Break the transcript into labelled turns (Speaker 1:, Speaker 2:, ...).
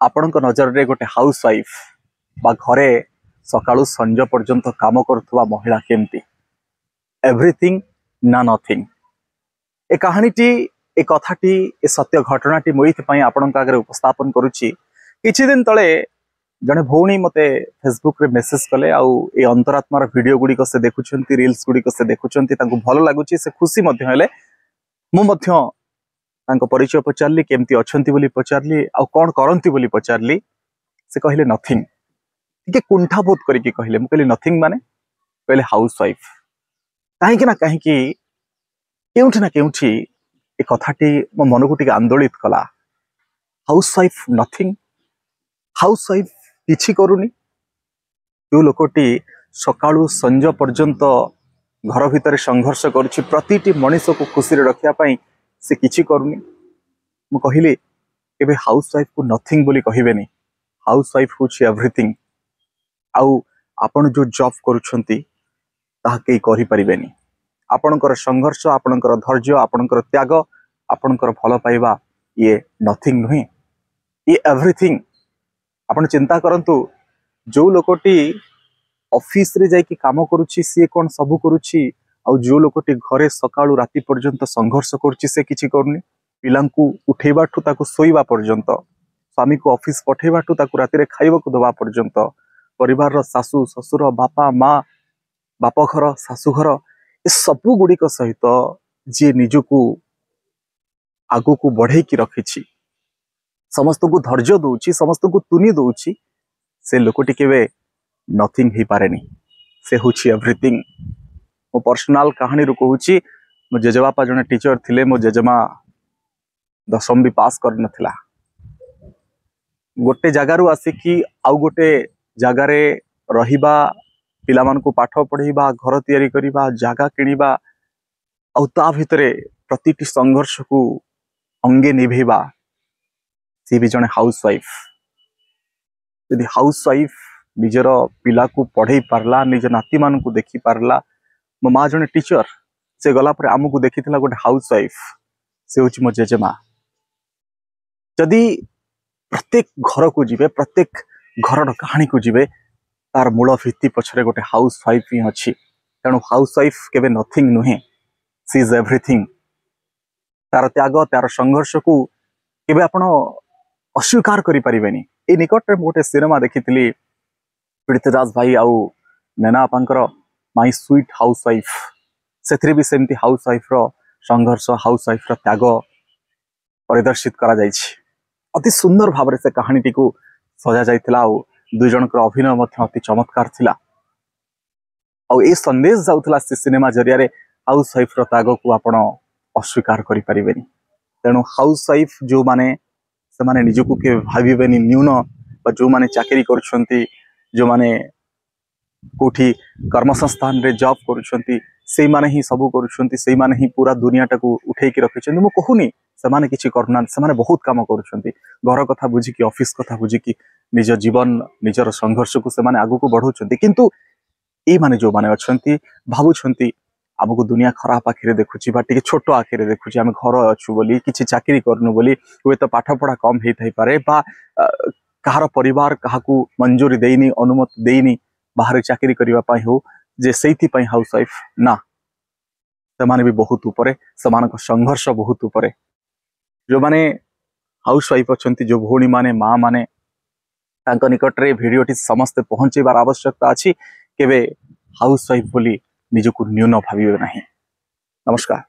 Speaker 1: ଆପଣଙ୍କ ନଜରରେ ଗୋଟେ ହାଉସ ୱାଇଫ ବା ଘରେ ସକାଳୁ ସଞ୍ଜ ପର୍ଯ୍ୟନ୍ତ କାମ କରୁଥିବା ମହିଳା କେମିତି? ଏଭ୍ରିଥିଙ୍ଗ ନା ନଥିଙ୍ଗ। ଏ କାହାଣୀଟି ଏ କଥାଟି ଏ ସତ୍ୟ ଘଟଣାଟି ମୁଁ ଏଇଥିପାଇଁ ଆପଣଙ୍କ ଆଗରେ ଉପସ୍ଥାପନ କରୁଛି। କିଛି ଦିନ ତଳେ ଜଣେ ଭଉଣୀ ମତେ ଫେସବୁक ରେ मेसेज कले आउ ए अंतरात्मार वीडियो गुडी से देखुछंती रील्स गुडी से देखुछंती तांको भलो लागुची से खुशी मध्य हेले मु मध्य तांको परिचय पचारली केमती अछंती बोली पचारली आ कोन करंती बोली पचारली से कहले नथिंग के कुंठा बोध करिके कहले मु कहले नथिंग माने कहले हाउस वाइफ काहे कि ना काहे कि केउठी ना केउठी ए कथाटी मो मन को टिके आंदोलित कला। House wife nothing house wife किछि करूनी जो लोकटी सकाळु संज पर्यंत घर भितर संघर्ष करुछि प्रतिटी मनीष को खुशी रखिया पई से किछि करूनी। मु कहिले एबे हाउस वाइफ को नथिंग बोली कहिबेनी हाउस वाइफ होछि एवरीथिंग। आउ आपण जो जॉब करूछंती ताहा केई करि परिबेनी। आपणकर संघर्ष आपणकर धैर्य आपणकर त्याग आपणकर भलो पाइबा ये नथिंग नुहे ये एवरीथिंग। आपण चिंता करंतु जो लोकटी ऑफिस रे जाई कि काम करूछि से कोन सब करूछि आउ जो लोकटी घरे सकाळु राति पर्यंत संघर्ष करूछि से किछि करूनी। पिलांकु उठेबाठु ताकु सोइबा पर्यंत स्वामी को ऑफिस पठेबाठु ताकु राति रे खाइबा को दबा पर्यंत परिवार रो सासु ससुर बापा माँ बाप घर सासु घर ए सबु गुडी को सहित जे निजकु आगु को बढ़े की रखिछि समस्त को धैर्य दउछि समस्त को तुनी दउछि से लोकटी केबे नथिंग ही पारेनी से होछि एवरीथिंग। मो पर्सनल कहानी रू कहूछि मो जेजेबापा जने टीचर थिले मो जेजेमा 10वीं भी पास कर नथिला गोटे जगह रू आसिकी आउ गोटे जगह रे रहिबा पिलामान को पाठ पढ़ाइबा घर तैयारी करिबा जागा किनिबा आउ ता भितरे प्रतिटी संघर्ष को अंगे निभेबा सी भी जने हाउस वाइफ। यदि हाउस वाइफ निजर पिला को पढ़ाई पारला निज नाती मान को देखी पारला मो माँ जने टीचर से गला पर आमको देखी गोटे हाउस वाइफ से हूँ मो जेजेमा। जदि प्रत्येक घर को जीवे प्रत्येक घर कहानी को जीवे तार मूल भित्ति पछरे गोटे हाउस वाइफ ही अच्छी तेणु हाउस वाइफ केबे नथिंग नुहे सी इज एवरीथिंग। तार त्याग तार संघर्ष को केबे आपण अस्वीकार करि परिबेनी। ए निकट रे गोटे सिनेमा देखिथिली पृथ्वीराज भाई आउ नैना आपांकर माय स्वीट हाउस वाइफ सेथरे भी सेमती हाउस वाइफ रो संघर्ष हाउस वाइफ रो त्याग परिदर्शित करा जायछि। अति सुंदर भाव से कहानी को सजा जाइथिला आउ दुई जनकर अभिनय मध्य अति चमत्कार थिला आउ ए संदेश जाउथला से सिनेमा जरिया रे हाउस वाइफ रो त्याग को आपण अस्वीकार करि परिबेनी। तेणु हाउस वाइफ जो माने से माने निजको के भाबिबेनी न्यून बा जो माने चाकरी करूछंती जो माने कोठी कर्मसंस्थान रे जॉब करूछंती सेई माने ही सब करूछंती सेई माने ही पूरा दुनिया टाको उठेई कि रखिछंती। मु कहूनी से माने किछि करना से माने बहुत काम करूछंती घर कथा बुझी कि ऑफिस कथा बुझी कि निज जीवन निजर संघर्ष को से माने आगु को बढ़ौछंती किंतु ए माने जो माने अछंती भाबुछंती आमको दुनिया खराब आखिरे देखुची बा टिके छोटो आखिरे देखुची आमे घर अछु बोली किछि चाकरी करनु बोली हुए तो पाठ पढ़ा कम हेई थाई पारे बा कहार परिवार काहाकू मंजूरी देइनी अनुमति देइनी बाहर चाकरी करिवा पई हो जे सेइथि पई हाउस वाइफ ना से माने भी बहुत ऊपरे समान को संघर्ष बहुत ऊपरे। जो माने हाउस वाइफ अछंती जो भौणी माने माँ माने तांको निकट रे भिडियोटी समस्त पहुंचेबार आवश्यकता अछि केबे हाउस वाइफ बोली निजको न्यून भाविबे नाही। नमस्कार।